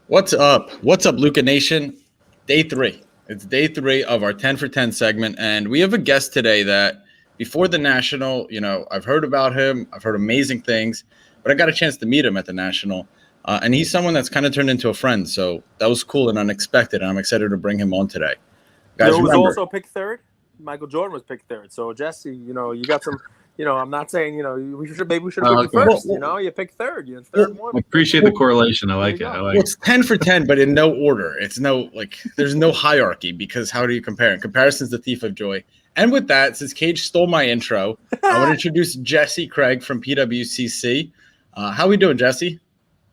What's up? What's up, Luca Nation? Day three. It's day three of our 10 for 10 segment. And we have a guest today that before the National, I've heard about him. I've heard amazing things, but I got a chance to meet him at the National. And he's someone that's kind of turned into a friend. So that was cool and unexpected. And I'm excited to bring him on today. Guys, It was remember, also picked third. Michael Jordan was picked third. So Jesse, you got some. I'm not saying we should have picked you first. You picked third. You're third one. I appreciate the correlation. I like it. well, it's 10 for 10, but in no order. It's there's no hierarchy because how do you compare? And comparison's the thief of joy. And with that, since Cage stole my intro, I want to introduce Jesse Craig from PWCC. How we doing, Jesse?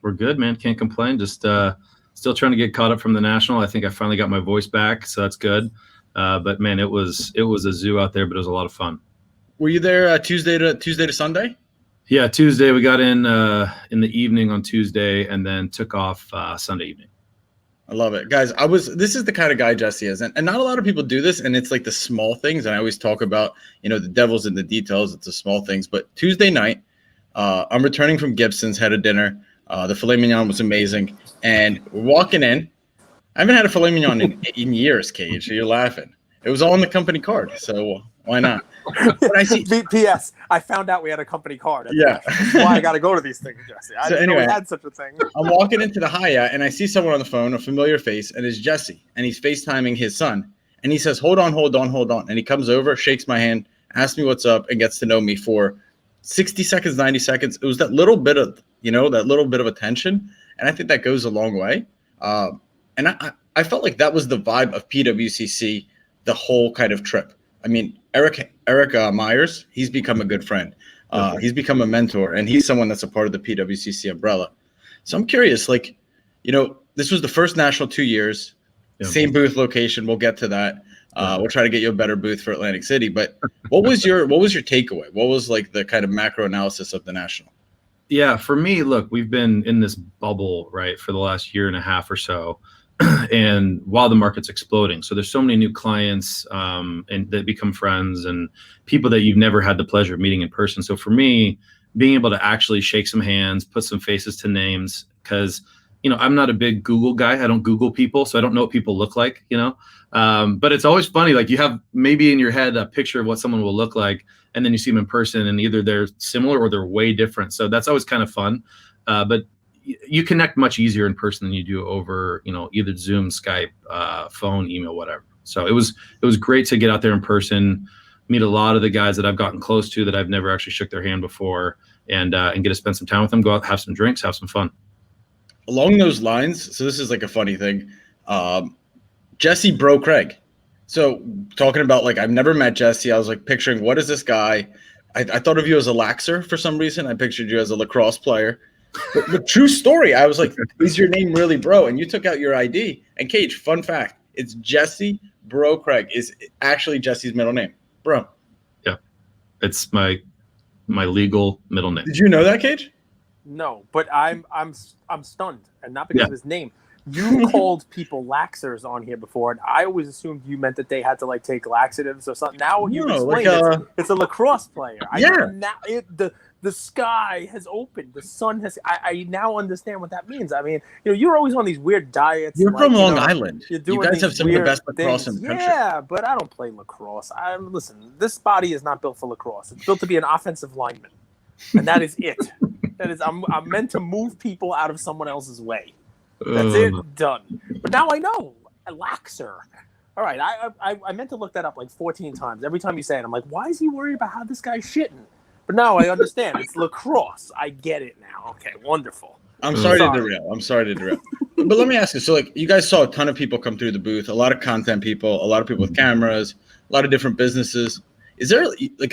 We're good, man. Can't complain. Just still trying to get caught up from the National. I think I finally got my voice back, so that's good. But man, it was a zoo out there, but it was a lot of fun. Were you there Tuesday to Sunday? Yeah, Tuesday. We got in the evening on Tuesday, and then took off Sunday evening. I love it, guys. This is the kind of guy Jesse is, and not a lot of people do this. And it's like the small things. And I always talk about, the devil's in the details. It's the small things. But Tuesday night, I'm returning from Gibson's, had a dinner. The filet mignon was amazing, and we're walking in. I haven't had a filet mignon in years, Cage. So you're laughing. It was all on the company card, so why not? But I see. P.S. I found out we had a company card. That's why I got to go to these things, Jesse. I didn't know we had such a thing. I'm walking into the Hyatt, and I see someone on the phone, a familiar face, and it's Jesse, and he's FaceTiming his son. And he says, hold on. And he comes over, shakes my hand, asks me what's up, and gets to know me for 60 seconds, 90 seconds. It was that little bit of, attention, and I think that goes a long way. And I felt like that was the vibe of PWCC the whole kind of trip. I mean, Eric Myers, he's become a good friend. He's become a mentor, and he's someone that's a part of the PWCC umbrella. So I'm curious, this was the first National 2 years, same booth location. We'll get to that. We'll try to get you a better booth for Atlantic City. But what was your takeaway? What was the kind of macro analysis of the National? Yeah, for me, look, we've been in this bubble, right, for the last year and a half or so. And while the market's exploding, so there's so many new clients and that become friends and people that you've never had the pleasure of meeting in person. So for me, being able to actually shake some hands, put some faces to names, because I'm not a big Google guy. I don't Google people, so I don't know what people look like. But it's always funny. Like you have maybe in your head a picture of what someone will look like, and then you see them in person, and either they're similar or they're way different. So that's always kind of fun. But you connect much easier in person than you do over, either Zoom, Skype, phone, email, whatever. So it was great to get out there in person, meet a lot of the guys that I've gotten close to that I've never actually shook their hand before, and get to spend some time with them, go out, have some drinks, have some fun. Along those lines, so this is like a funny thing. Jesse Bro Craig. So talking about I've never met Jesse. I was picturing, what is this guy? I thought of you as a laxer for some reason. I pictured you as a lacrosse player. But true story, I was like, is your name really Bro? And you took out your ID. And Cage, fun fact, it's Jesse Bro Craig is actually Jesse's middle name. Bro. Yeah. It's my legal middle name. Did you know that, Cage? No, but I'm stunned, and not because of his name. You called people laxers on here before, and I always assumed you meant that they had to take laxatives or something. Now you explained it's a lacrosse player. The sky has opened. The sun has. I now understand what that means. I mean, you're always on these weird diets. You're from Long Island. You guys have some of the best lacrosse in the country. Yeah, but I don't play lacrosse. Listen, this body is not built for lacrosse. It's built to be an offensive lineman, and that is it. I'm meant to move people out of someone else's way. That's it. Done. But now I know. A laxer. All right. I meant to look that up 14 times. Every time you say it, I'm like, why is he worried about how this guy's shitting? But now I understand. It's lacrosse. I get it now. Okay, wonderful. I'm sorry to derail. But let me ask you. So, you guys saw a ton of people come through the booth, a lot of content people, a lot of people with cameras, a lot of different businesses. Is there,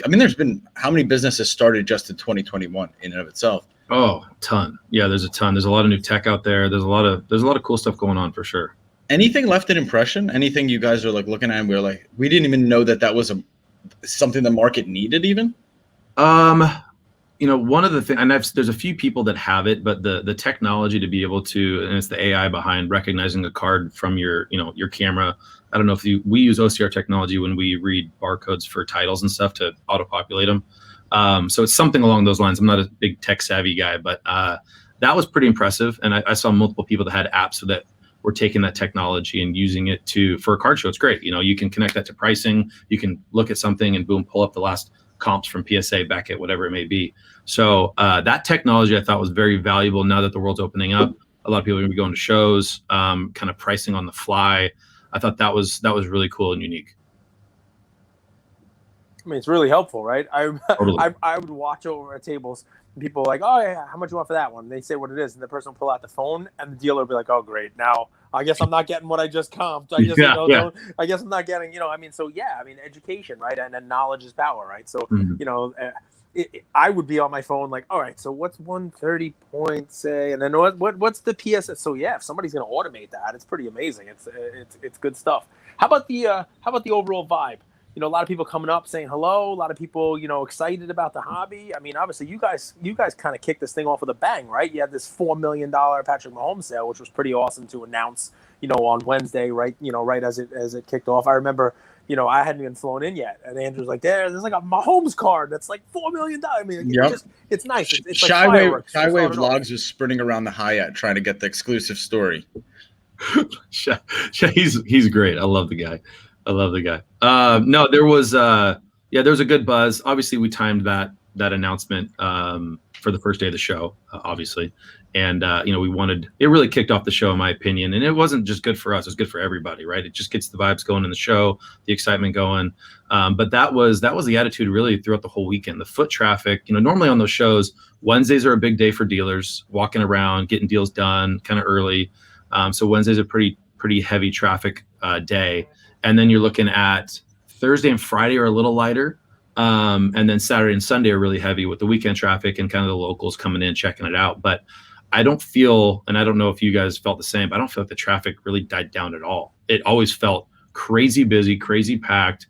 there's been how many businesses started just in 2021 in and of itself? Oh, a ton. Yeah, there's a ton. There's a lot of new tech out there. There's a lot of cool stuff going on for sure. Anything left an impression? Anything you guys are looking at and we're we didn't even know that was something the market needed even? One of the things, and there's a few people that have it, but the technology to be able to, and it's the AI behind recognizing a card from your camera. I don't know if we use OCR technology when we read barcodes for titles and stuff to auto-populate them. So it's something along those lines. I'm not a big tech savvy guy, but that was pretty impressive. And I saw multiple people that had apps that were taking that technology and using it for a card show. It's great. You can connect that to pricing. You can look at something and boom, pull up the last comps from PSA back at whatever it may be. So that technology I thought was very valuable. Now that the world's opening up, a lot of people are going to be going to shows, kind of pricing on the fly. I thought that was really cool and unique. I mean, it's really helpful, right? Totally. I would watch over at tables, and people are like, oh, yeah, how much you want for that one? And they say what it is, and the person will pull out the phone, and the dealer will be like, oh, great. Now, I guess I'm not getting what I just comped. I guess, I guess I'm not getting, education, right? And then knowledge is power, right? So, I would be on my phone like, all right, so what's 130 points say? And then what's the PSS? So, yeah, if somebody's going to automate that, it's pretty amazing. It's good stuff. How about the overall vibe? A lot of people coming up saying hello. A lot of people, excited about the hobby. I mean, obviously, you guys kind of kicked this thing off with a bang, right? You had this $4 million Patrick Mahomes sale, which was pretty awesome to announce, on Wednesday, right? Right as it kicked off. I remember, I hadn't even flown in yet, and Andrew's like, there's like a Mahomes card that's like $4 million. I mean, it's nice. It's like fireworks. Shyway Vlogs was sprinting around the Hyatt trying to get the exclusive story. He's great. I love the guy. No, there was a good buzz. Obviously, we timed that announcement for the first day of the show, obviously, and it really kicked off the show, in my opinion. And it wasn't just good for us; it was good for everybody, right? It just gets the vibes going in the show, the excitement going. But that was the attitude really throughout the whole weekend. The foot traffic, normally on those shows, Wednesdays are a big day for dealers, walking around, getting deals done kind of early. So Wednesday's a pretty heavy traffic day. And then you're looking at Thursday and Friday are a little lighter. And then Saturday and Sunday are really heavy with the weekend traffic and kind of the locals coming in, checking it out. But I don't feel, and I don't know if you guys felt the same, but I don't feel like the traffic really died down at all. It always felt crazy busy, crazy packed.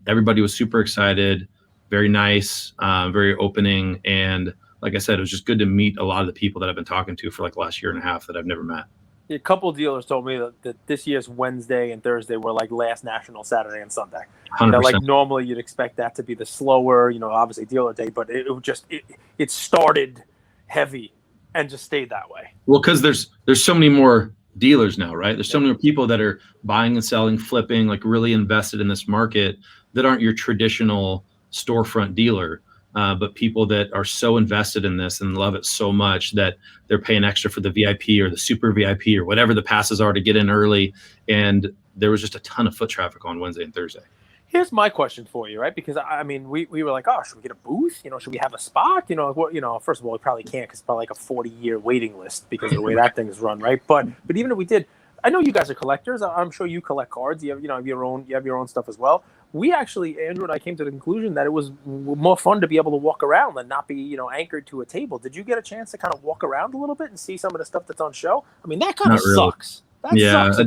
Everybody was super excited, very nice, very opening. And like I said, it was just good to meet a lot of the people that I've been talking to for like the last year and a half that I've never met. A couple of dealers told me that this year's Wednesday and Thursday were like last national Saturday and Sunday. 100%. Like normally you'd expect that to be the slower, obviously dealer day, but it started heavy and just stayed that way. Well, because there's so many more dealers now, right? There's so many people that are buying and selling, flipping, like really invested in this market that aren't your traditional storefront dealer. But people that are so invested in this and love it so much that they're paying extra for the VIP or the super VIP or whatever the passes are to get in early. And there was just a ton of foot traffic on Wednesday and Thursday. Here's my question for you, right? Because I mean, we were like, oh, should we get a booth? Should we have a spot? First of all, we probably can't because it's probably like a 40-year waiting list because of the way that thing is run, right? But even if we did, I know you guys are collectors. I'm sure you collect cards. You have your own stuff as well. We actually, Andrew and I came to the conclusion that it was more fun to be able to walk around than not be, anchored to a table. Did you get a chance to kind of walk around a little bit and see some of the stuff that's on show? I mean, that kind of sucks. That sucks.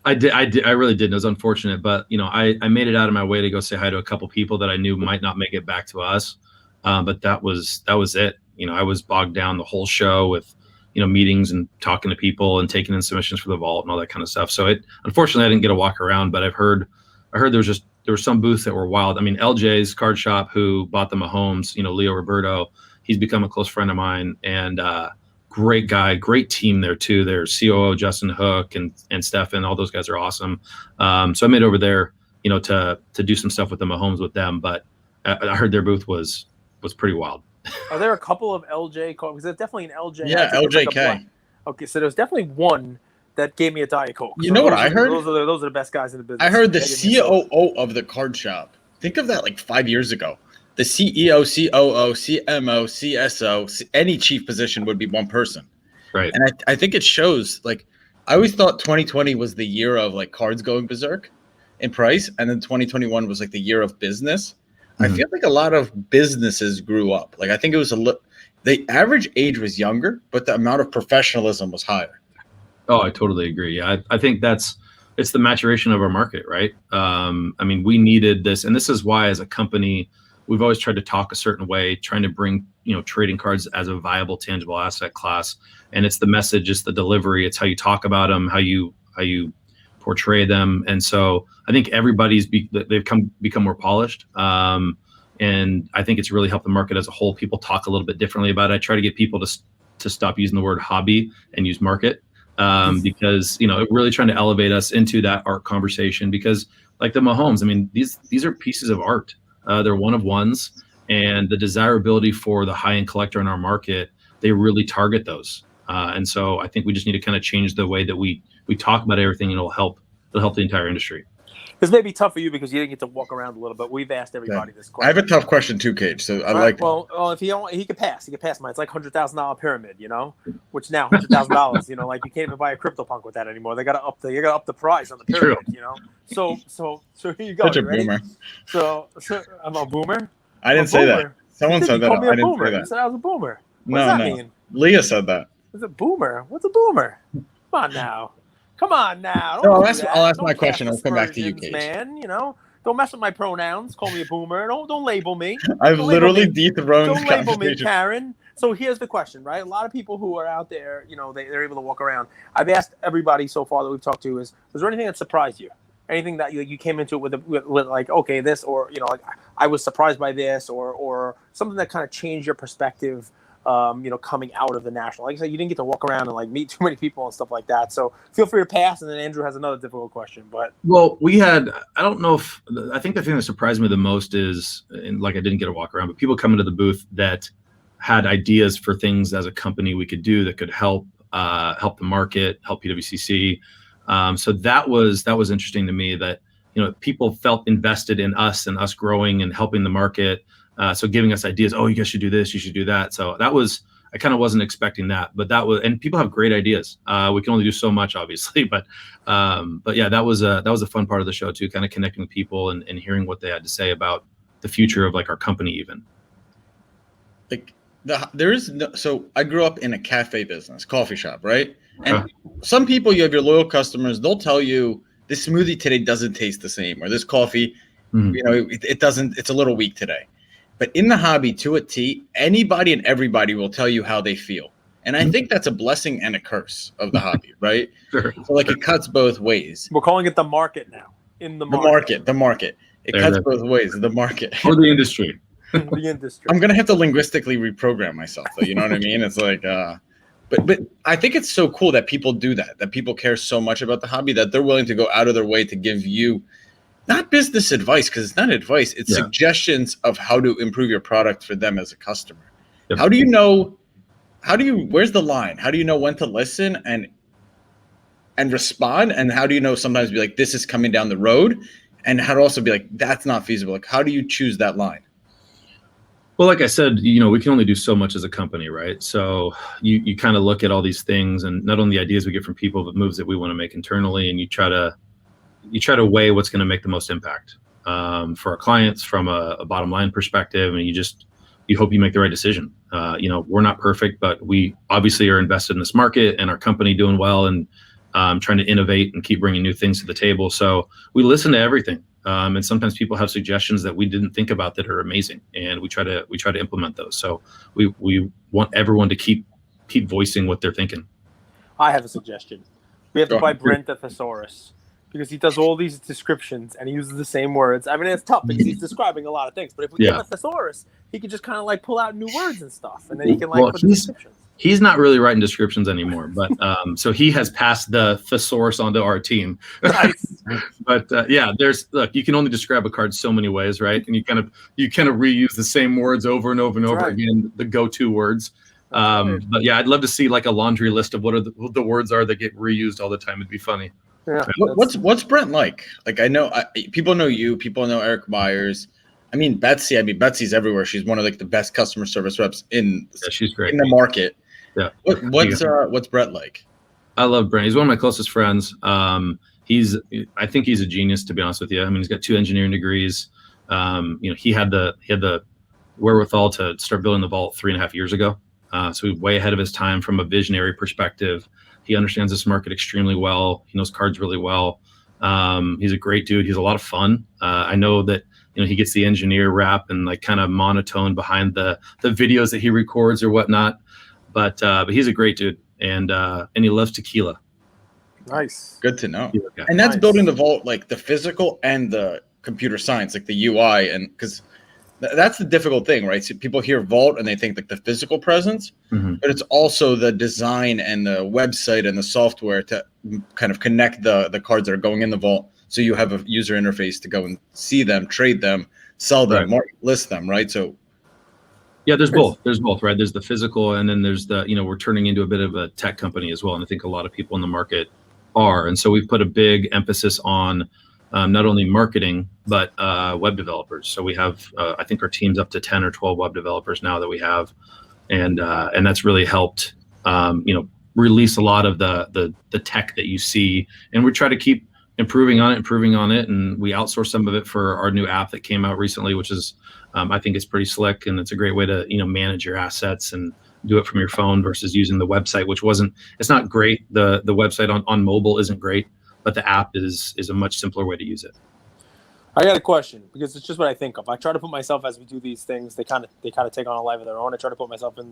I did. I really did. It was unfortunate, but I made it out of my way to go say hi to a couple people that I knew might not make it back to us. But that was it. I was bogged down the whole show with, meetings and talking to people and taking in submissions for the vault and all that kind of stuff. So unfortunately I didn't get a walk around, but I heard there were some booths that were wild. I mean, LJ's card shop, who bought the Mahomes, Leo Roberto, he's become a close friend of mine, and great guy, great team there too. There's COO Justin Hook and Stefan, all those guys are awesome. So I made over there, to do some stuff with the Mahomes with them, but I heard their booth was pretty wild. Are there a couple of LJ cards? Because there's definitely an LJ. Yeah, LJK. Okay, so there's definitely one that gave me a Diet Coke. You know what I heard? Those are the best guys in the business. I heard the COO of the card shop. Think of that like 5 years ago. The CEO, COO, CMO, CSO, any chief position would be one person. Right. And I think it shows, like, I always thought 2020 was the year of like cards going berserk in price. And then 2021 was like the year of business. I feel like a lot of businesses grew up. Like, I think it was the average age was younger, but the amount of professionalism was higher. Oh, I totally agree. Yeah, I think it's the maturation of our market, right? I mean, we needed this, and this is why, as a company, we've always tried to talk a certain way, trying to bring trading cards as a viable, tangible asset class. And it's the message, it's the delivery, it's how you talk about them, how you portray them. And so I think everybody's they've become more polished. And I think it's really helped the market as a whole. People talk a little bit differently about it. I try to get people to to stop using the word hobby and use market, because really trying to elevate us into that art conversation. Because like the Mahomes, I mean, these are pieces of art. They're one of ones, and the desirability for the high end collector in our market, they really target those. And so I think we just need to kind of change the way that we talk about everything, and it'll help the entire industry. This may be tough for you because you didn't get to walk around a little bit. We've asked everybody this question. I have a tough question too, Cage. So I like. Well, if he could pass mine. It's like $100,000 pyramid, which now $100,000, like you can't even buy a CryptoPunk with that anymore. They got to up the price on the pyramid, So here you go. Such a ready? boomer. So I'm a boomer. I didn't say that. Someone said that. Called me a I didn't boomer. say that. You said I was a boomer. What No, does that no. mean? Leah said that. It's a boomer. What's a boomer? Come on now. Don't No, do that. I'll ask Don't my cast question. I'll come back to you, aspersions, Cage. man. Don't mess with my pronouns. Call me a boomer. Don't label me. I've Don't literally label me. dethroned Don't label me, conversation. Karen. So here's the question, right? A lot of people who are out there, they're able to walk around. I've asked everybody so far that we've talked to was there anything that surprised you? Anything that you came into it with like, okay, this, or, like I was surprised by this, or something that kind of changed your perspective, coming out of the national. Like I said, you didn't get to walk around and like meet too many people and stuff like that. So feel free to pass. And then Andrew has another difficult question. But I think the thing that surprised me the most is, and like I didn't get to walk around, but people come into the booth that had ideas for things as a company we could do that could help the market, help PWCC. So that was interesting to me that, people felt invested in us and us growing and helping the market. So giving us ideas, oh, you guys should do this, you should do that. So I kind of wasn't expecting that, but and people have great ideas. We can only do so much, obviously, but yeah, that was a fun part of the show too, kind of connecting with people and hearing what they had to say about the future of like our company even. Like so I grew up in a cafe business, coffee shop, right? And some people, you have your loyal customers, they'll tell you this smoothie today doesn't taste the same, or this coffee, it doesn't, it's a little weak today. But in the hobby, to a T, anybody and everybody will tell you how they feel. And I think that's a blessing and a curse of the hobby, right? Sure. So like it cuts both ways. we're calling it the market now. The market. It cuts both ways, the market. Or the industry. The industry. I'm going to have to linguistically reprogram myself, though. You know what I mean? It's like, but I think it's so cool that people do that people care so much about the hobby that they're willing to go out of their way to give you not business advice, because it's not advice. It's suggestions of how to improve your product for them as a customer. Yep. Where's the line? How do you know when to listen and respond? And how do you know sometimes be like, this is coming down the road? And how to also be like, that's not feasible. Like, how do you choose that line? Well, like I said, we can only do so much as a company, right? So you kind of look at all these things, and not only the ideas we get from people, but moves that we want to make internally, and you try to weigh what's going to make the most impact for our clients from a bottom line perspective, and you hope you make the right decision. We're not perfect, but we obviously are invested in this market and our company doing well, and trying to innovate and keep bringing new things to the table. So we listen to everything. And sometimes people have suggestions that we didn't think about that are amazing, and we try to implement those. So we want everyone to keep voicing what they're thinking. I have a suggestion. We have to buy Brent the Thesaurus, because he does all these descriptions and he uses the same words. I mean, it's tough because he's describing a lot of things. But if we give a thesaurus, he can just kind of like pull out new words and stuff, and then he can put the descriptions. He's not really writing descriptions anymore, but so he has passed the thesaurus onto our team. Nice. But you can only describe a card so many ways, right? And you kind of reuse the same words over and over and over again, the go-to words. But yeah, I'd love to see like a laundry list of what the words are that get reused all the time. It'd be funny. Yeah. What's Brent like? Like I know people know you, people know Eric Myers. I mean Betsy's everywhere. She's one of like the best customer service reps she's great in the market. Yeah. What's Brett like? I love Brent. He's one of my closest friends. I think he's a genius, to be honest with you. I mean, he's got 2 engineering degrees. He had the wherewithal to start building the vault 3.5 years ago. So he's way ahead of his time from a visionary perspective. He understands this market extremely well. He knows cards really well. He's a great dude. He's a lot of fun. I know that he gets the engineer rap and like kind of monotone behind the videos that he records or whatnot. But he's a great dude, and he loves tequila. Nice. Good to know. And that's building the vault, like the physical and the computer science, like the UI, and because That's the difficult thing, right? So people hear vault and they think like the physical presence, but it's also the design and the website and the software to kind of connect the cards that are going in the vault. So you have a user interface to go and see them, trade them, sell them, list them, right? So yeah, there's both. There's both, right? There's the physical, and then there's the, we're turning into a bit of a tech company as well. And I think a lot of people in the market are. And so we've put a big emphasis on not only marketing, but web developers. So we have, I think our team's up to 10 or 12 web developers now that we have. And that's really helped, release a lot of the tech that you see. And we try to keep improving on it. And we outsource some of it for our new app that came out recently, which is, I think it's pretty slick, and it's a great way to, manage your assets and do it from your phone versus using the website, which it's not great. The website on mobile isn't great, but the app is a much simpler way to use it. I got a question, because it's just what I think of. I try to put myself, as we do these things, they kind of take on a life of their own. I try to put myself in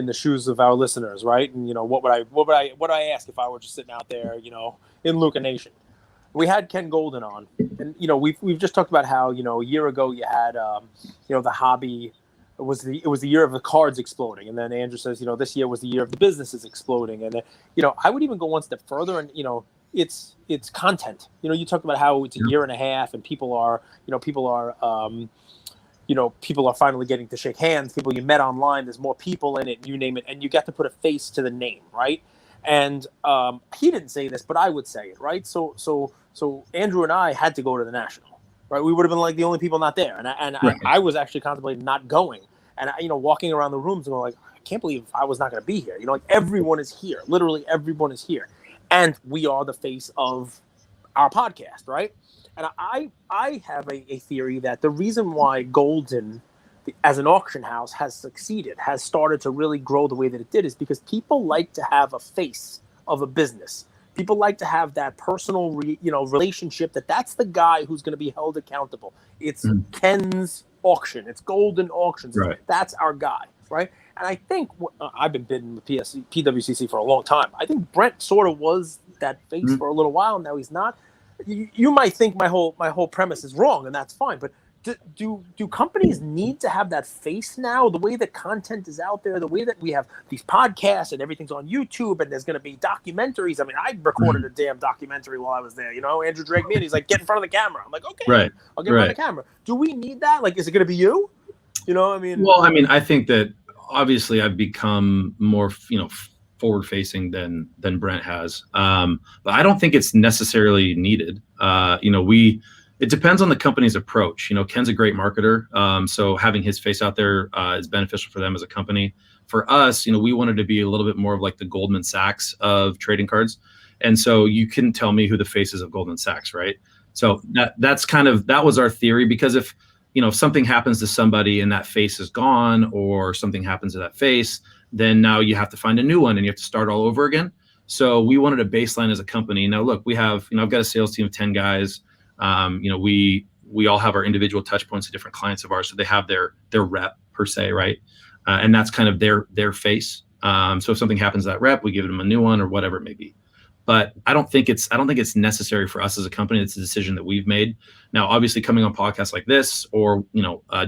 the shoes of our listeners, right? And what would I ask if I were just sitting out there, in Luca Nation? We had Ken Golden on, and we've just talked about how a year ago you had the hobby. It was the year of the cards exploding, and then Andrew says this year was the year of the businesses exploding, and then I would even go one step further, and it's content. You talked about how it's a year and a half, and people are finally getting to shake hands. People you met online, there's more people in it, you name it, and you got to put a face to the name, right? And he didn't say this, but I would say it, right? So Andrew and I had to go to the National, right? We would have been like the only people not there, and I was actually contemplating not going, and walking around the rooms and going like, I can't believe I was not going to be here. Like everyone is here, literally everyone is here, and we are the face of our podcast, right? And I have a theory that the reason why Golden, as an auction house, has succeeded, has started to really grow the way that it did, is because people like to have a face of a business. People like to have that personal, relationship. That's the guy who's going to be held accountable. It's Ken's auction. It's Golden Auctions. Right. That's our guy, right? And I think I've been bidding with PWCC for a long time. I think Brent sort of was that face for a little while. Now he's not. You might think my whole premise is wrong, and that's fine. But do companies need to have that face now? The way that content is out there, the way that we have these podcasts and everything's on YouTube, and there's going to be documentaries. I mean, I recorded a damn documentary while I was there. Andrew dragged me in. He's like, get in front of the camera. I'm like, okay, right. I'll get in front of the camera. Do we need that? Like, is it going to be you? Well, I think that obviously I've become more, forward-facing than Brent has. But I don't think it's necessarily needed. It depends on the company's approach. Ken's a great marketer, so having his face out there is beneficial for them as a company. For us, we wanted to be a little bit more of like the Goldman Sachs of trading cards, and so you couldn't tell me who the face is of Goldman Sachs, right? So that was our theory, because if something happens to somebody and that face is gone, or something happens to that face, then now you have to find a new one and you have to start all over again. So we wanted a baseline as a company. Now look, we have I've got a sales team of 10 guys. We all have our individual touch points to different clients of ours, so they have their rep per se, right? And that's kind of their face. So if something happens to that rep, we give them a new one or whatever it may be. But I don't think it's necessary for us as a company. It's a decision that we've made. Now, obviously, coming on podcasts like this, or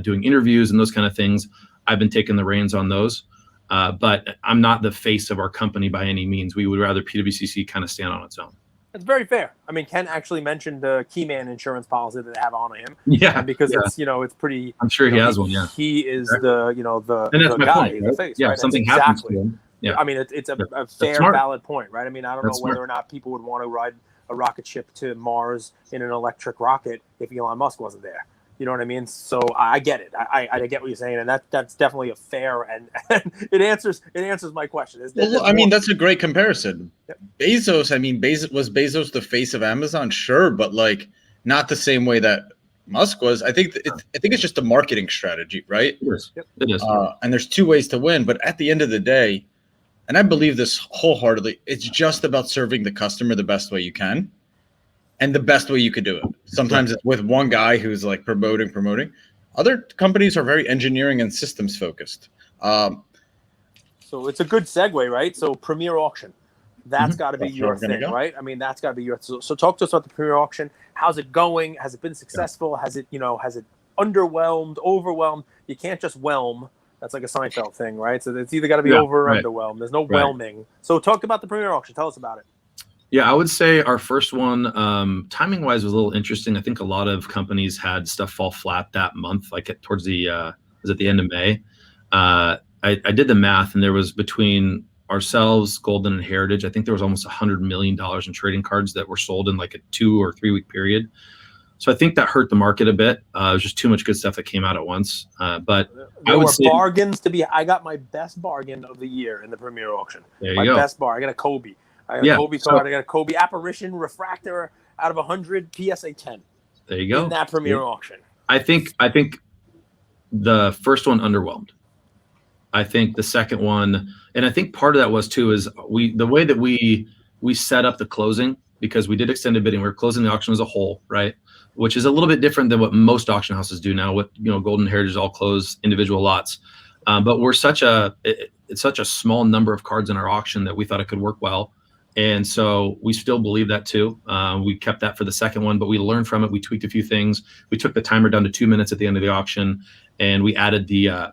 doing interviews and those kind of things, I've been taking the reins on those. But I'm not the face of our company by any means. We would rather PWCC kind of stand on its own. It's very fair. I mean, Ken actually mentioned the Keyman insurance policy that they have on him. Yeah, because it's pretty. I'm sure he has one. Yeah, he is the and that's the my guy, point, the right? face. Yeah, right? if something that's happens exactly. to him. Yeah, I mean, it's a fair, valid point, right? I mean, I don't know whether or not people would want to ride a rocket ship to Mars in an electric rocket if Elon Musk wasn't there. You know what I mean? So I get it. I get what you're saying, and that's definitely a fair and it answers my question. That's a great comparison. Yep. Bezos, was Bezos the face of Amazon? Sure, but like not the same way that Musk was. I think it's just a marketing strategy, right? It is. Yep. It is. And there's two ways to win, but at the end of the day, and I believe this wholeheartedly, it's just about serving the customer the best way you can. And the best way you could do it. Sometimes it's with one guy who's like promoting. Other companies are very engineering and systems focused. So it's a good segue, right? So Premier Auction, that's got to be your thing, right? I mean, that's got to be your. So talk to us about the Premier Auction. How's it going? Has it been successful? Has it underwhelmed, overwhelmed. You can't just whelm. That's like a Seinfeld thing, right? So it's either got to be Yeah, over or right. underwhelmed. There's no Right. whelming. So talk about the premier auction. Tell us about it. Yeah, I would say our first one, timing wise, was a little interesting. I think a lot of companies had stuff fall flat that month, like towards the was at the end of May. I did the math, and there was between ourselves, Golden, and Heritage, I think there was almost $100 million in trading cards that were sold in like a 2 or 3 week period. So I think that hurt the market a bit. It was just too much good stuff that came out at once. But there I would were say bargains to be. I got my best bargain of the year in the premier auction. There you my go. best bar. I got a Kobe. I got a Kobe card. I got a Kobe apparition refractor out of 100 PSA 10. There you go. In that premier auction. I think the first one underwhelmed. I think the second one, and I think part of that was too, is the way that we set up the closing, because we did extended bidding. We were closing the auction as a whole, right? Which is a little bit different than what most auction houses do now. What Golden Heritage all close individual lots, but we're it's such a small number of cards in our auction that we thought it could work well, and so we still believe that too. We kept that for the second one, but we learned from it. We tweaked a few things. We took the timer down to 2 minutes at the end of the auction, and we added the.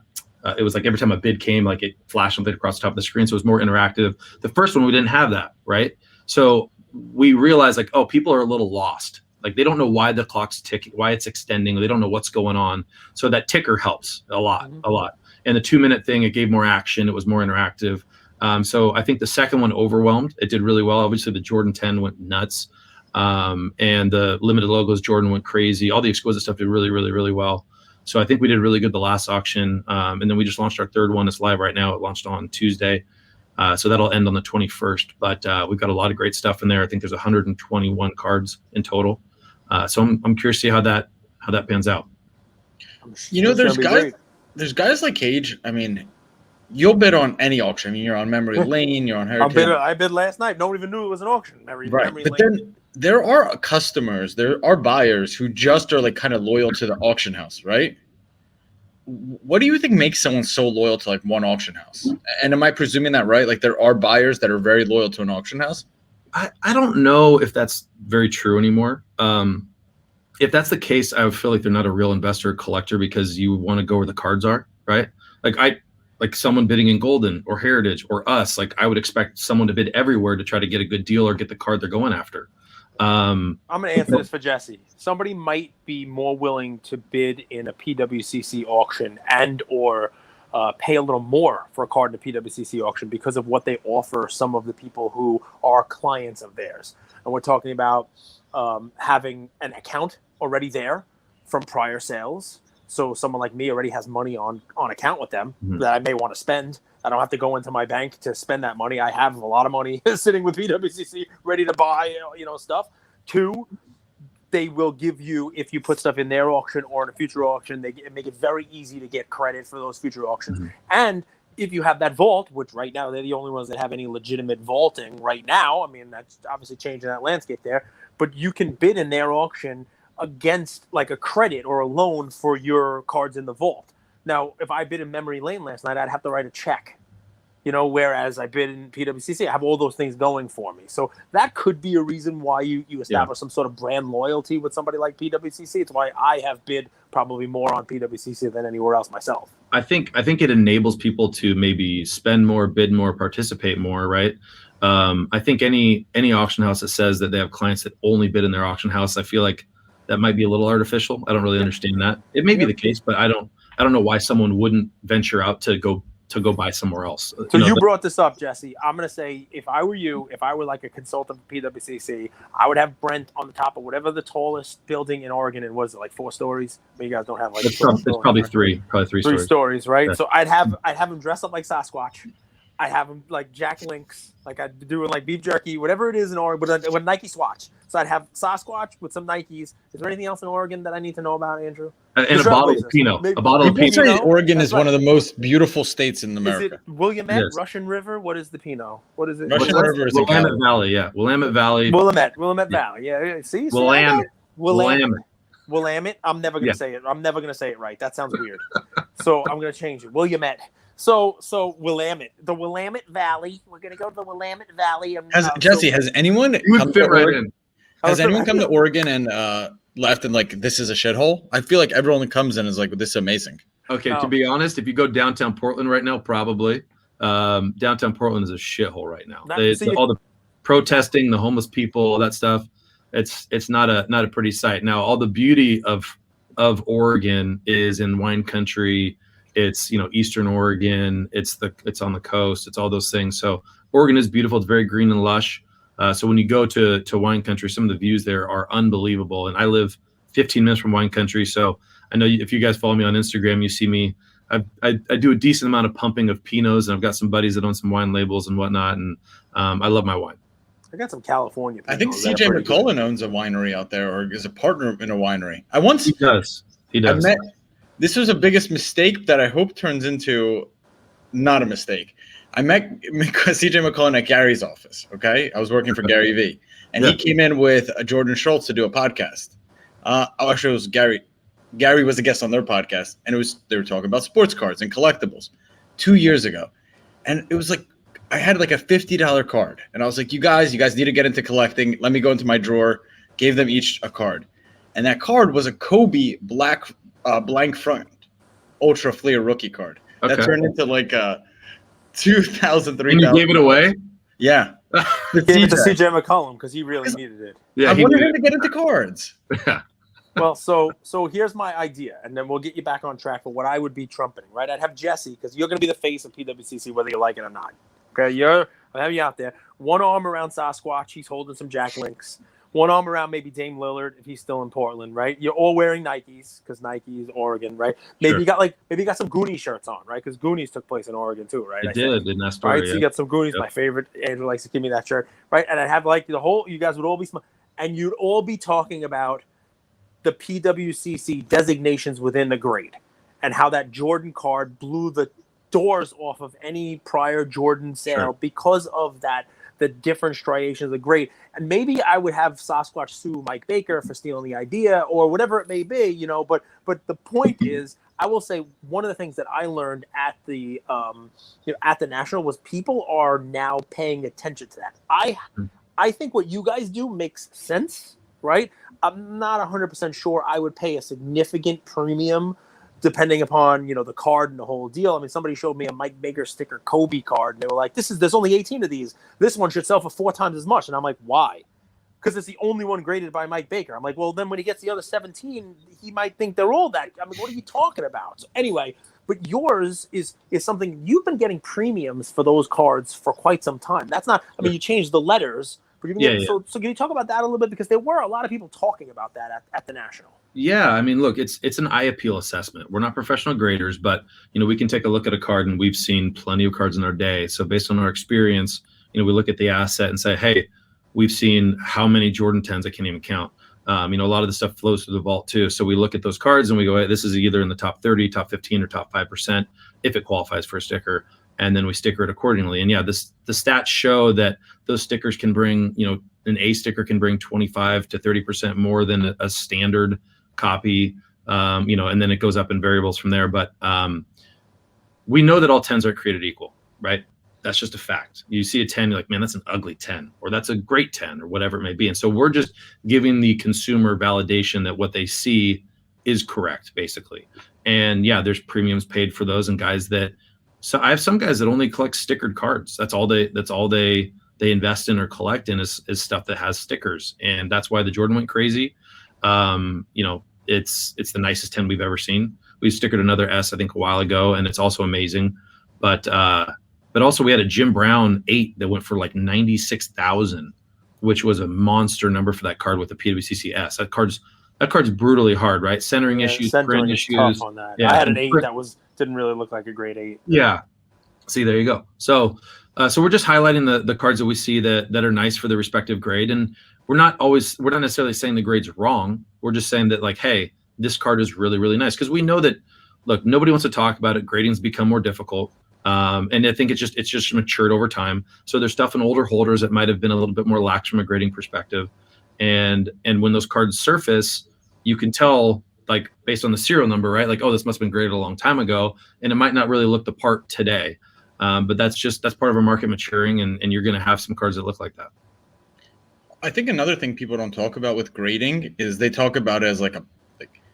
It was like every time a bid came, like it flashed something across the top of the screen, so it was more interactive. The first one we didn't have that, right? So we realized like, oh, people are a little lost. Like they don't know why the clock's ticking, why it's extending. They don't know what's going on. So that ticker helps a lot. And the 2 minute thing, it gave more action. It was more interactive. So I think the second one overwhelmed. It did really well. Obviously the Jordan 10 went nuts. And the limited logos Jordan went crazy. All the exquisite stuff did really, really, really well. So I think we did really good the last auction. And then we just launched our third one. It's live right now. It launched on Tuesday. So that'll end on the 21st. But we've got a lot of great stuff in there. I think there's 121 cards in total. So I'm curious to see how that pans out. There's guys like Cage. I mean, you'll bid on any auction. I mean, you're on Memory Lane, you're on Heritage. I bid last night. No one even knew it was an auction. Memory But Lane. then there are customers, there are buyers who just are like kind of loyal to the auction house, right? What do you think makes someone so loyal to like one auction house? And am I presuming that right? Like there are buyers that are very loyal to an auction house? I don't know if that's very true anymore. If that's the case, I would feel like they're not a real investor or collector, because you want to go where the cards are, right? Like someone bidding in Golden or Heritage or us, like I would expect someone to bid everywhere to try to get a good deal or get the card they're going after. I'm going to answer this for Jesse. Somebody might be more willing to bid in a PWCC auction and or pay a little more for a card in a PWCC auction because of what they offer some of the people who are clients of theirs. And we're talking about having an account already there from prior sales. So someone like me already has money on account with them that I may want to spend. I don't have to go into my bank to spend that money. I have a lot of money sitting with PWCC ready to buy, stuff. 2, they will give you, if you put stuff in their auction or in a future auction, they make it very easy to get credit for those future auctions. And if you have that vault, which right now they're the only ones that have any legitimate vaulting right now. I mean, that's obviously changing that landscape there. But you can bid in their auction against like a credit or a loan for your cards in the vault. Now, if I bid in Memory Lane last night, I'd have to write a check, whereas I bid in PWCC, I have all those things going for me. So that could be a reason why you establish some sort of brand loyalty with somebody like PWCC. It's why I have bid probably more on PWCC than anywhere else myself. I think it enables people to maybe spend more, bid more, participate more, right? I think any auction house that says that they have clients that only bid in their auction house, I feel like that might be a little artificial. I don't really understand that. It may be the case, but I don't know why someone wouldn't venture out to go buy somewhere else. So you brought this up, Jesse. I'm going to say, if I were you, if I were like a consultant for PWCC, I would have Brent on the top of whatever the tallest building in Oregon is. Was it like 4 stories? I mean, you guys don't have like it's probably three stories, right? Yeah. So I'd have him dress up like Sasquatch. I have him like Jack Links, like I'd do like beef jerky, whatever it is in Oregon, with a Nike swatch. So I'd have Sasquatch with some Nikes. Is there anything else in Oregon that I need to know about, Andrew? And a bottle of Pinot. A bottle of People Pinot. say Oregon is one of the most beautiful states in America. Is it Willamette, Yes. Russian River? What is the Pinot? What is it? Russian River is in Willamette Canada. Valley, yeah. Willamette Valley. Willamette Valley. Yeah. See? Willamette. Willamette. I'm never gonna say it. I'm never gonna say it right. That sounds weird. So I'm gonna change it. Willamette. So Willamette, the Willamette Valley. We're gonna go to the Willamette Valley. Jesse, has anyone You would fit right in. Has anyone come to Oregon and left and like this is a shithole. I feel like everyone that comes in is like, this is amazing. Okay, No. to be honest, if you go downtown Portland right now, probably downtown Portland is a shithole right now. All the protesting, the homeless people, all that stuff. It's not a pretty sight. Now, all the beauty of Oregon is in wine country. It's Eastern Oregon. It's on the coast. It's all those things. So Oregon is beautiful. It's very green and lush. So when you go to wine country, some of the views there are unbelievable. And I live 15 minutes from wine country, so I know if you guys follow me on Instagram, you see me. I do a decent amount of pumping of Pinots, and I've got some buddies that own some wine labels and whatnot, and I love my wine. I got some California. I think CJ McCullen owns a winery out there, or is a partner in a winery. He does. This was the biggest mistake that I hope turns into not a mistake. I met CJ McCullen at Gary's office. Okay, I was working for Gary V, and he came in with Jordan Schultz to do a podcast. Actually, it was Gary. Gary was a guest on their podcast, and they were talking about sports cards and collectibles 2 years ago, and it was like I had like a $50 card, and I was like, you guys need to get into collecting. Let me go into my drawer. Gave them each a card, and that card was a Kobe blank front Ultra Fleer rookie card that turned into like a 2,000, 3,000. And you gave it away? Yeah. Gave it to CJ McCollum because he really needed it. Yeah, I wanted him to get into cards. Well, so here's my idea, and then we'll get you back on track for what I would be trumpeting, right? I'd have Jesse, because you're going to be the face of PWCC, whether you like it or not. Okay, I'll have you out there. One arm around Sasquatch, he's holding some Jack Links. One arm around maybe Dame Lillard if he's still in Portland, right? You're all wearing Nikes because Nike is Oregon, right? Maybe you got some Goonies shirts on, right? Because Goonies took place in Oregon too, right? It did in that story. Right, so you got some Goonies. Yep. My favorite. Andrew likes to give me that shirt, right? And I'd have like you guys would all be and you'd all be talking about the PWCC designations within the grade and how that Jordan card blew the doors off of any prior Jordan sale because of that. The different striations are great. And maybe I would have Sasquatch sue Mike Baker for stealing the idea or whatever it may be, but the point is, I will say one of the things that I learned at the National was people are now paying attention to that. I think what you guys do makes sense, right? I'm not 100% sure I would pay a significant premium depending upon, the card and the whole deal. I mean, somebody showed me a Mike Baker sticker Kobe card, and they were like, there's only 18 of these. This one should sell for 4 times as much. And I'm like, why? Because it's the only one graded by Mike Baker. I'm like, well, then when he gets the other 17, he might think they're all that. I mean, what are you talking about? So anyway, but yours is something you've been getting premiums for those cards for quite some time. That's not, I mean, you changed the letters. But So can you talk about that a little bit? Because there were a lot of people talking about that at the National. Yeah, I mean, look, it's an eye appeal assessment. We're not professional graders, but we can take a look at a card, and we've seen plenty of cards in our day. So based on our experience, we look at the asset and say, hey, we've seen how many Jordan 10s I can't even count. A lot of the stuff flows through the vault too. So we look at those cards and we go, hey, this is either in the top 30, top 15, or top 5% if it qualifies for a sticker. And then we sticker it accordingly. And the stats show that those stickers can bring, an A sticker can bring 25 to 30% more than a standard copy, and then it goes up in variables from there. But we know that all 10s aren't created equal, right? That's just a fact. You see a 10, you're like, man, that's an ugly 10, or that's a great 10, or whatever it may be. And so we're just giving the consumer validation that what they see is correct, basically. And there's premiums paid for those, and guys that. So I have some guys that only collect stickered cards. That's all they invest in or collect in is stuff that has stickers, and that's why the Jordan went crazy. It's the nicest 10 we've ever seen. We stickered another S, I think, a while ago, and it's also amazing. But also we had a Jim Brown 8 that went for like 96,000, which was a monster number for that card with the PWCC S. That card's brutally hard, right? Centering issues, print issues. Tough on that. Yeah, I had an 8 that didn't really look like a grade 8. Yeah. See, there you go. So we're just highlighting the cards that we see that are nice for the respective grade, and we're not necessarily saying the grade's wrong. We're just saying that, like, hey, this card is really, really nice, because we know that, look, nobody wants to talk about it. Grading's become more difficult, and I think it's just matured over time. So there's stuff in older holders that might have been a little bit more lax from a grading perspective, and when those cards surface, you can tell, like, based on the serial number, right? Like, oh, this must have been graded a long time ago, and it might not really look the part today. But that's part of our market maturing, and you're going to have some cards that look like that. I think another thing people don't talk about with grading is they talk about it as like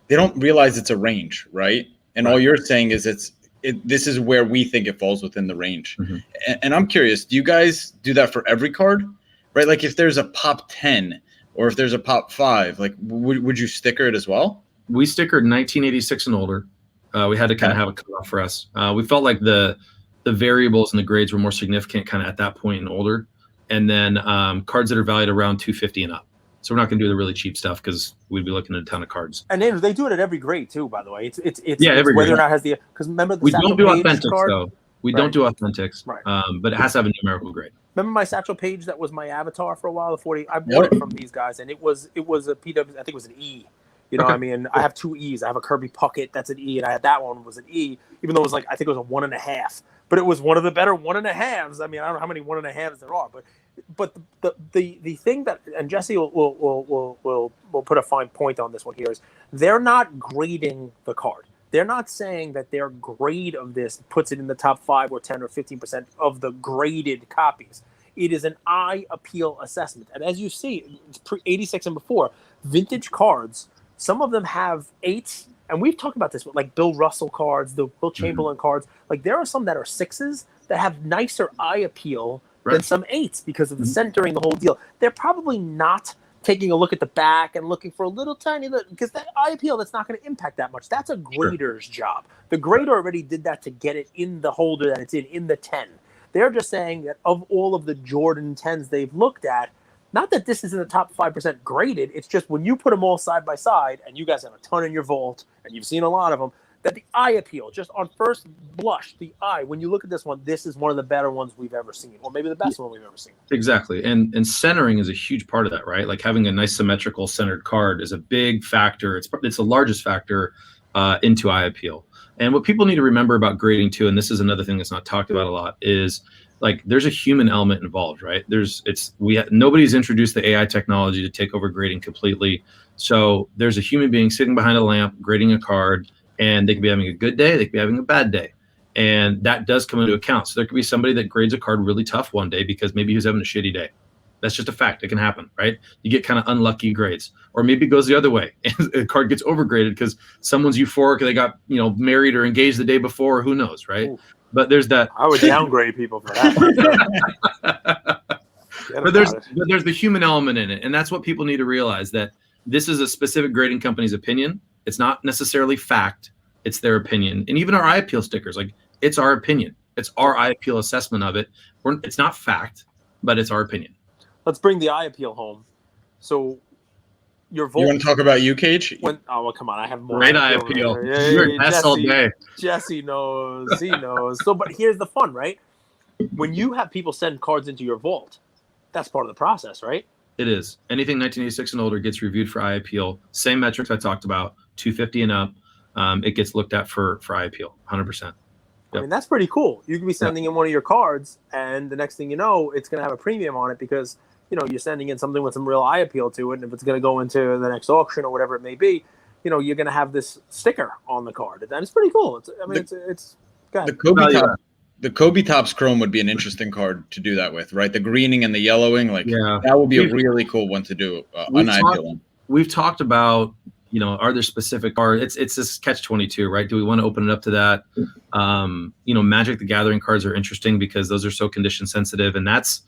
they don't realize it's a range, right? And all you're saying is this is where we think it falls within the range. And I'm curious, do you guys do that for every card, right? Like if there's a pop 10 or if there's a pop 5, like would you sticker it as well? We stickered 1986 and older. We had to kind of have a cutoff for us. We felt like the variables and the grades were more significant kind of at that point and older. And then cards that are valued around 250 and up. So we're not going to do the really cheap stuff because we'd be looking at a ton of cards. And Andrew, they do it at every grade too, by the way. It's every whether grade. or not it has the, because remember the We don't do Satchel Paige authentics card? though. We don't do authentics, Right. But it has to have a numerical grade. Remember my Satchel Paige that was my avatar for a while? The 40. I bought it from these guys, and it was a PW. I think it was an E. You know, what I mean, I have 2 E's. I have a Kirby Puckett that's an E, and I had that one was an E. Even though it was like I think it was a 1.5, but it was one of the better 1.5s. I mean, I don't know how many 1.5s there are, but the thing that, and Jesse will put a fine point on this one here, is they're not grading the card. They're not saying that their grade of this puts it in the top 5 or 10 or 15% of the graded copies. It is an eye appeal assessment. And as you see, it's pre-86 and before, vintage cards, some of them have 8s. And we've talked about this, like Bill Russell cards, the Will Chamberlain cards. Like there are some that are 6s that have nicer eye appeal than some 8s because of the centering, the whole deal. They're probably not taking a look at the back and looking for a little tiny little, because that eye appeal, that's not going to impact that much. That's a grader's job. The grader already did that to get it in the holder that it's in the 10. They're just saying that of all of the Jordan 10s they've looked at, not that this is in the top 5% graded, it's just when you put them all side by side, and you guys have a ton in your vault, and you've seen a lot of them, that the eye appeal, just on first blush, the eye, when you look at this one, this is one of the better ones we've ever seen, or maybe the best one we've ever seen. Exactly. And centering is a huge part of that, right? Like having a nice symmetrical centered card is a big factor. It's the largest factor into eye appeal. And what people need to remember about grading too, and this is another thing that's not talked about a lot, is like there's a human element involved, right? Nobody's introduced the AI technology to take over grading completely. So there's a human being sitting behind a lamp grading a card, and they could be having a good day, they could be having a bad day. And that does come into account. So there could be somebody that grades a card really tough one day because maybe he was having a shitty day. That's just a fact. It can happen, right? You get kind of unlucky grades. Or maybe it goes the other way and the card gets overgraded because someone's euphoric, they got, married or engaged the day before, or who knows, right? Ooh. But there's that. I would downgrade people for that. But there's the human element in it. And that's what people need to realize, that this is a specific grading company's opinion. It's not necessarily fact. It's their opinion. And even our eye appeal stickers, like it's our opinion. It's our eye appeal assessment of it. It's not fact, but it's our opinion. Let's bring the eye appeal home. So your vault. You want to talk about you, Cage? Well, come on. I have more. Great eye appeal. You're best all day. Jesse knows. He knows. So, but here's the fun, right? When you have people send cards into your vault, that's part of the process, right? It is. Anything 1986 and older gets reviewed for eye appeal. Same metrics I talked about, 250 and up. It gets looked at for eye appeal, 100%. Yep. I mean, that's pretty cool. You could be sending in one of your cards, and the next thing you know, it's going to have a premium on it because, you're sending in something with some real eye appeal to it. And if it's going to go into the next auction or whatever it may be, you're going to have this sticker on the card. And it's pretty cool. It's the Kobe Topps Chrome would be an interesting card to do that with, right? The greening and the yellowing, that would be a really cool one to do. We've talked about, are there specific cards? It's this catch-22, right? Do we want to open it up to that? Magic the Gathering cards are interesting because those are so condition sensitive, and that's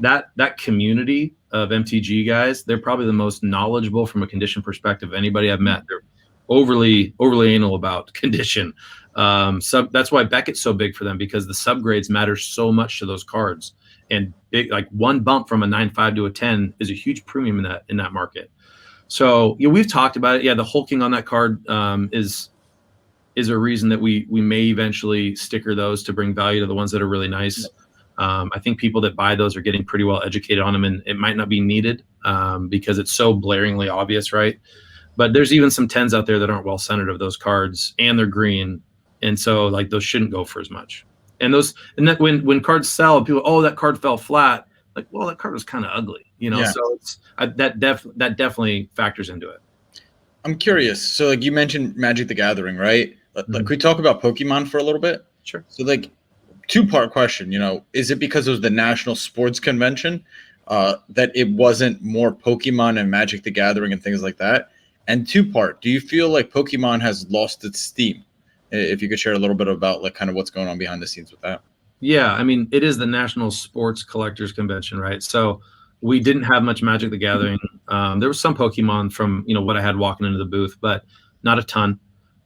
that community of MTG guys. They're probably the most knowledgeable from a condition perspective of anybody I've met. They're overly anal about condition. That's why Beckett's so big for them, because the subgrades matter so much to those cards, and like one bump from a 9.5 to a 10 is a huge premium in that market. So we've talked about it. Yeah, the hulking on that card is a reason that we may eventually sticker those to bring value to the ones that are really nice. I think people that buy those are getting pretty well educated on them, and it might not be needed because it's so blaringly obvious, right? But there's even some 10s out there that aren't well centered of those cards, and they're green, and so like those shouldn't go for as much. And that when cards sell, people, that card fell flat. Like, well, that card was kind of ugly, So it's that definitely factors into it. I'm curious. So, like you mentioned Magic the Gathering, right? Like, could we talk about Pokemon for a little bit? Sure. So, like, 2-part question. Is it because it was the National Sports Convention, that it wasn't more Pokemon and Magic the Gathering and things like that? And two-part, do you feel like Pokemon has lost its steam? If you could share a little bit about like kind of what's going on behind the scenes with that. Yeah, I mean, it is the National Sports Collectors Convention, right? So we didn't have much Magic the Gathering. There was some Pokemon from, you know, what I had walking into the booth, but not a ton.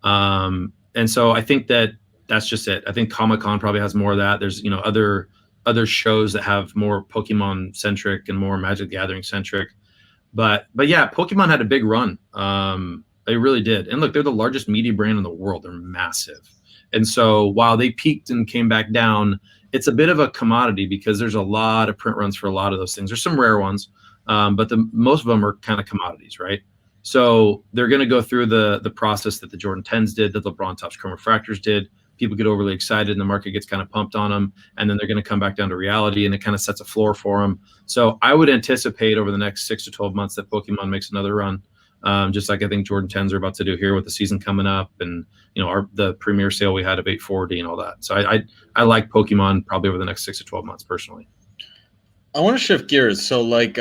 And so I think that's just it. I think Comic-Con probably has more of that. There's, you know, other shows that have more Pokemon centric and more Magic the Gathering centric. But yeah, Pokemon had a big run. They really did. And look, they're the largest media brand in the world. They're massive. And so while they peaked and came back down, it's a bit of a commodity because there's a lot of print runs for a lot of those things. There's some rare ones, but most of them are kind of commodities, right? So they're going to go through the process that the Jordan 10s did, that the LeBron Topps Chrome Refractors did. People get overly excited and the market gets kind of pumped on them, and then they're going to come back down to reality, and it kind of sets a floor for them. So I would anticipate over the next 6 to 12 months that Pokemon makes another run. Just like I think Jordan 10s are about to do here with the season coming up, and you know the premiere sale we had of 840 and all that. So I like Pokemon probably over the next 6 to 12 months personally. I want to shift gears. So like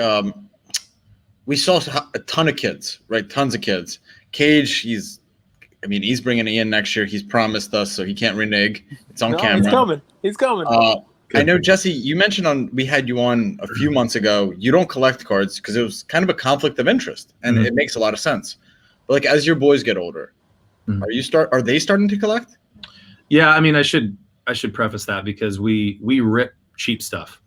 we saw a ton of kids, right? Tons of kids. Cage, he's bringing it in next year. He's promised us, so he can't renege. It's on camera. He's coming. I know, Jesse, you mentioned we had you on a few months ago. You don't collect cards because it was kind of a conflict of interest, and it makes a lot of sense. But like as your boys get older, are they starting to collect? Yeah, I mean, I should preface that because we rip cheap stuff.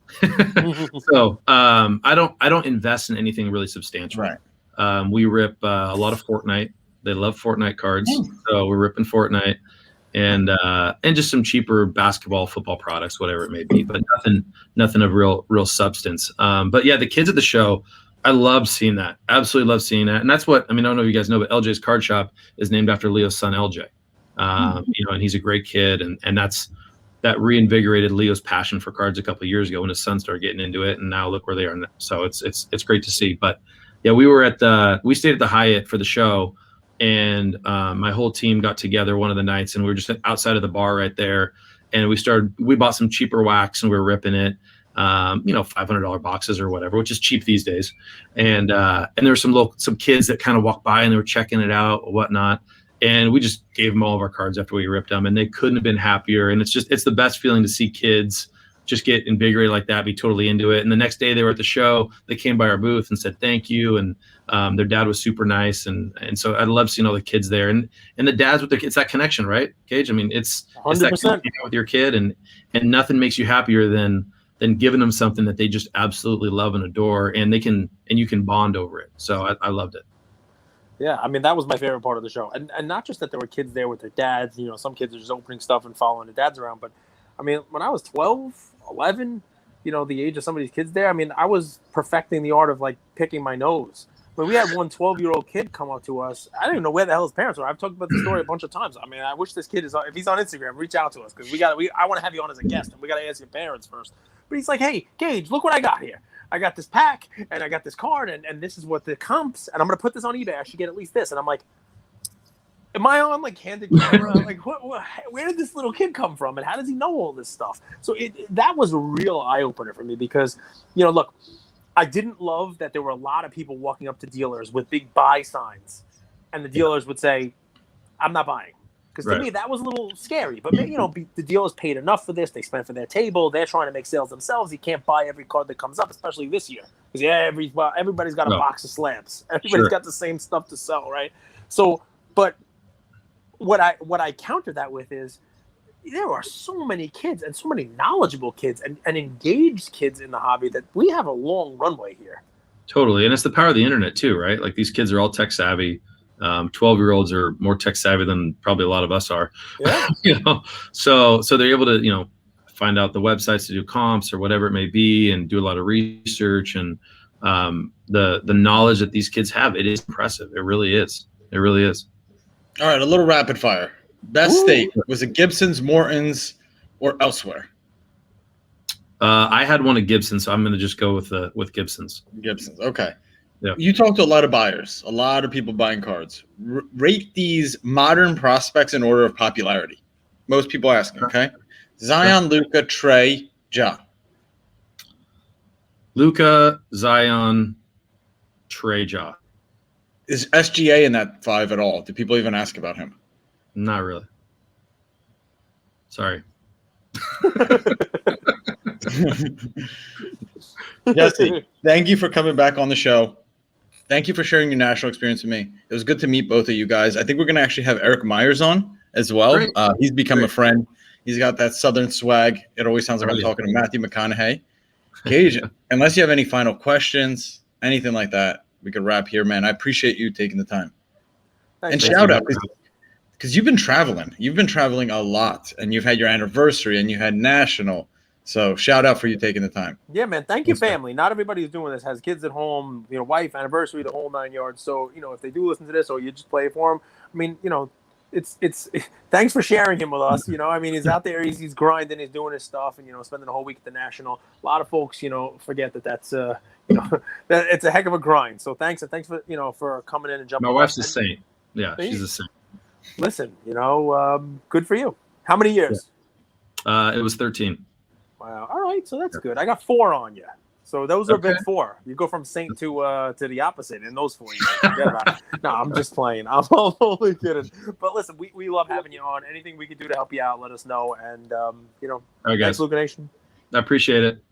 So I don't invest in anything really substantial. Right. We rip a lot of Fortnite. They love Fortnite cards, so we're ripping Fortnite. And just some cheaper basketball, football products, whatever it may be, but nothing of real substance. But yeah, the kids at the show, I love seeing that. Absolutely love seeing that. And that's what, I mean, I don't know if you guys know, but LJ's Card Shop is named after Leo's son, LJ. You know, and he's a great kid. And that reinvigorated Leo's passion for cards a couple of years ago when his son started getting into it. And now look where they are. So it's great to see. But yeah, we stayed at the Hyatt for the show. And my whole team got together one of the nights, and we were just outside of the bar right there. And we bought some cheaper wax, and we were ripping it, you know, $500 boxes or whatever, which is cheap these days. And there were some kids that kind of walked by and they were checking it out or whatnot. And we just gave them all of our cards after we ripped them, and they couldn't have been happier. And it's the best feeling to see kids just get invigorated like that, be totally into it. And the next day they were at the show, they came by our booth and said thank you. And their dad was super nice. And so I love seeing all the kids there. And the dads with their kids, it's that connection, right, Gage? I mean, it's that connection with your kid, and nothing makes you happier than giving them something that they just absolutely love and adore, and you can bond over it. So I loved it. Yeah, I mean, that was my favorite part of the show. And not just that there were kids there with their dads, you know, some kids are just opening stuff and following the dads around, but I mean, when I was 12, 11, you know, the age of some of these kids there, I mean, I was perfecting the art of, like, picking my nose. When we had one 12-year-old kid come up to us, I didn't even know where the hell his parents were. I've talked about the story a bunch of times. I mean, I wish this kid if he's on Instagram, reach out to us because I want to have you on as a guest, and we got to ask your parents first. But he's like, hey, Gage, look what I got here. I got this pack, and I got this card, and this is what the comps, and I'm going to put this on eBay. I should get at least this. And I'm like, am I on like candid camera? Like, where did this little kid come from, and how does he know all this stuff? So that was a real eye opener for me because, you know, look, I didn't love that there were a lot of people walking up to dealers with big buy signs, and the dealers would say, "I'm not buying," because to me that was a little scary. But you know, the dealers paid enough for this; they spent for their table. They're trying to make sales themselves. You can't buy every card that comes up, especially this year, because everybody's got a box of slabs. Everybody's got the same stuff to sell, right? So, but what I counter that with is there are so many kids and so many knowledgeable kids and engaged kids in the hobby that we have a long runway here. Totally. And it's the power of the internet too, right? Like these kids are all tech savvy. 12-year-olds are more tech savvy than probably a lot of us are. Yeah. You know, so they're able to, you know, find out the websites to do comps or whatever it may be and do a lot of research. And the knowledge that these kids have, it is impressive. It really is. It really is. All right, a little rapid fire. Best steak, was it Gibson's, Morton's, or elsewhere? I had one at Gibson, so I'm going to just go with Gibson's. Gibson's, okay. Yeah. You talked to a lot of buyers, a lot of people buying cards. Rate these modern prospects in order of popularity. Most people asking, okay? Zion, Luka, Trey, Ja. Luca, Zion, Treja. Is SGA in that 5 at all? Do people even ask about him? Not really. Sorry. Jesse, thank you for coming back on the show. Thank you for sharing your national experience with me. It was good to meet both of you guys. I think we're going to actually have Eric Myers on as well. Great. He's become Great. a friend. He's got that Southern swag. It always sounds like I'm talking to Matthew McConaughey. Gage, unless you have any final questions, anything like that, we could wrap here, man. I appreciate you taking the time. Thanks, And man. shout out, because you've been traveling. You've been traveling a lot, and you've had your anniversary, and you had national. So shout out for you taking the time. Yeah, man. Thank you, family. Not everybody who's doing this has kids at home, wife, anniversary, the whole 9 yards. So, if they do listen to this or you just play it for them, I mean, it's thanks for sharing him with us. He's out there, he's grinding, he's doing his stuff, and spending the whole week at the national. A lot of folks, forget that's that it's a heck of a grind. So thanks for coming in and jumping. My wife's a saint. Yeah, she's a saint. Listen, good for you. How many years? It was 13. Wow. All right, so that's good. I got 4 on you. So those are big 4. You go from saint to the opposite in those 4 years. Forget about it. No, I'm just playing. I'm only kidding. But listen, we love having you on. Anything we can do to help you out, let us know. And All right, guys. thanks, Luca Nation. I appreciate it.